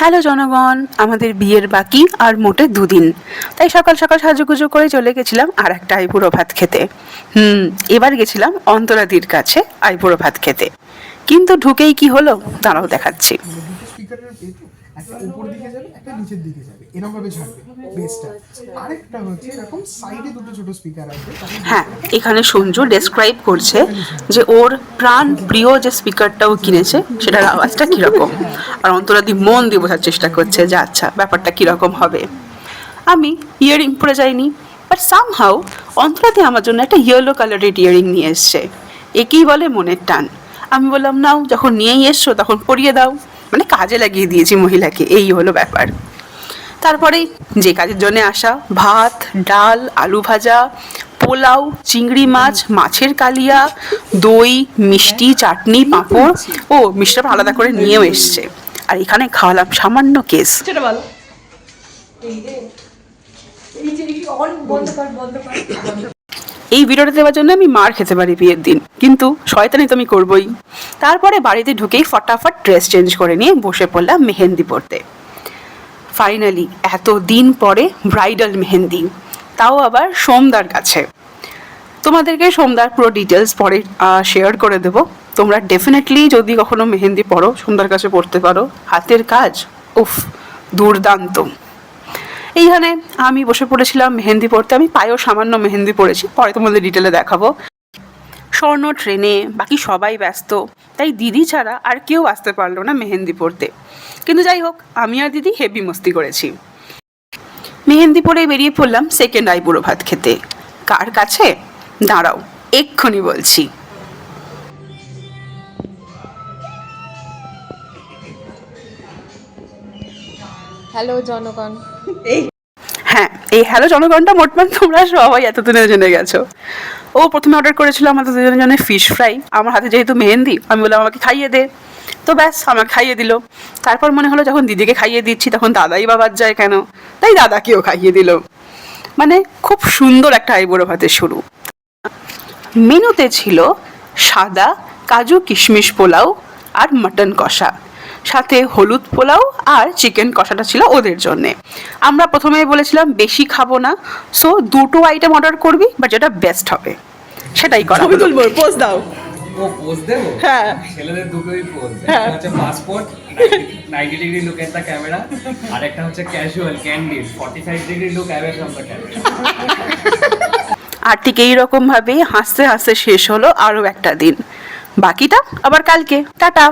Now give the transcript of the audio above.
Hello জনগণ, আমাদের বিয়ের বাকি আর মোটে দুদিন। তাই সকাল সকাল সাজুগুজু করে চলে গেছিলাম আর একটা আইবুড়ো ভাত খেতে। এবার গেছিলাম অন্তরাদির কাছে আইবুড়ো ভাত খেতে। কিন্তু ঢুকেই কি হলো দাঁড়াও দেখাচ্ছি। দুটো স্পিকারের পেতো, একটা উপর দিকে যাবে একটা নিচের দিকে যাবে, এরকম ভাবে ছাড়বে বেসটা। আরেকটা হচ্ছে এরকম সাইডে দুটো ছোট স্পিকার আসবে। হ্যাঁ, এখানে সঞ্জু ডেসক্রাইব করছে যে ওর প্রাণ প্রিয় যে স্পিকারটা ও কিনেছে সেটার আওয়াজটা কীরকম, আর অন্তরাদি মন দিয়ে বোঝার চেষ্টা করছে যে আচ্ছা ব্যাপারটা কীরকম হবে। আমি ইয়ারিং পরে যাইনি, বাট সামহাউ অন্তরাদি আমার জন্য একটা ইয়েলো কালারের ইয়ারিং নিয়ে এসছে। একেই বলে মনের টান। আমি বললাম নাও, যখন নিয়েই এসছো তখন পরিয়ে দাও, মানে কাজে লাগিয়ে দিয়েছি মহিলাকে, এই হলো ব্যাপার। তারপরে যে কাজের জন্য আসা, ভাত, ডাল, আলু ভাজা, পোলাও, চিংড়ি মাছ, মাছের কালিয়া, দই, মিষ্টি, চাটনি, পাঁপড়, ও মিষ্টিটা আলাদা করে নিয়েও এসছে। আর এখানে খাওয়ালাম সামান্য কেস। সেটা ভালো। এই ভিডিওটা দেওয়ার জন্য আমি মার খেতে পারি বিয়ের দিন, কিন্তু শয়তানি তো আমি করবোই। তারপরে বাড়িতে ঢুকেই ফটাফট ড্রেস চেঞ্জ করে নিয়ে বসে পড়লাম মেহেন্দি পরতে। ফাইনালি এত দিন পরে ব্রাইডাল মেহেন্দি, তাও আবার সোমদার কাছে। তোমাদেরকে সোমদার পুরো ডিটেলস পরে শেয়ার করে দেবো। তোমরা ডেফিনেটলি যদি কখনো মেহেন্দি পড়ো সোমদার কাছে পড়তে পারো, হাতের কাজ উফ দুর্দান্ত। এইখানে আমি বসে পড়েছিলাম মেহেন্দি পড়তে। আমি পায়েও সামান্য মেহেন্দি পড়েছি, পরে তোমাদের ডিটেলে দেখাবো। স্বর্ণ ট্রেনে, বাকি সবাই ব্যস্ত, তাই দিদি ছাড়া আর কেউ আসতে পারলো না মেহেন্দি পড়তে। কিন্তু যাই হোক, আমি আর দিদি হেভি মস্তি করেছি। মেহেন্দি পরে বেরিয়ে পড়লাম সেকেন্ড আইবুড়ো ভাত খেতে। কার কাছে দাঁড়াও এক্ষুনি বলছি। হ্যালো জনগণ। হ্যাঁ, এই হ্যালো জনগণটা মোটমাট তোমরা সবাই এতদিনে জেনে গেছো। ও প্রথমে অর্ডার করেছিল আমাদের দুজনের জন্য ফিশ ফ্রাই। আমার হাতে যেহেতু মেহেন্দি, আমি বললাম আমাকে খাইয়ে দে। তো ব্যাস আমাকে খাইয়ে দিল। তারপর মনে হলো যখন দিদিকে খাইয়ে দিচ্ছি তখন দাদাই বা বাদ যায় কেন, তাই দাদাকেও খাইয়ে দিল। মানে খুব সুন্দর একটা আইবুড়ো ভাতের শুরু। মেনুতে ছিল সাদা কাজু কিশমিশ পোলাও আর মাটন কষা, সাথে হলুদ পোলাও আর চিকেন কষাটা ছিল ওদের জন্যে। আমরা প্রথমেই বলেছিলাম বেশি খাবো না, সো দুটো আইটেম অর্ডার করবি, বাট যেটা বেস্ট হবে সেটাই করা হলো। তুলবো, পোজ দাও। ও পোজ দেবো? হ্যাঁ। ছেলেদের দুটোই পোজ। হ্যাঁ। একটা হচ্ছে passport 90 degree look at the camera, আর একটা হচ্ছে casual candid 45 degree look away from the camera. আর ঠিক এইরকমভাবেই হাসতে হাসতে শেষ হলো আরও একটা দিন। বাকিটা আবার কালকে। টাটা।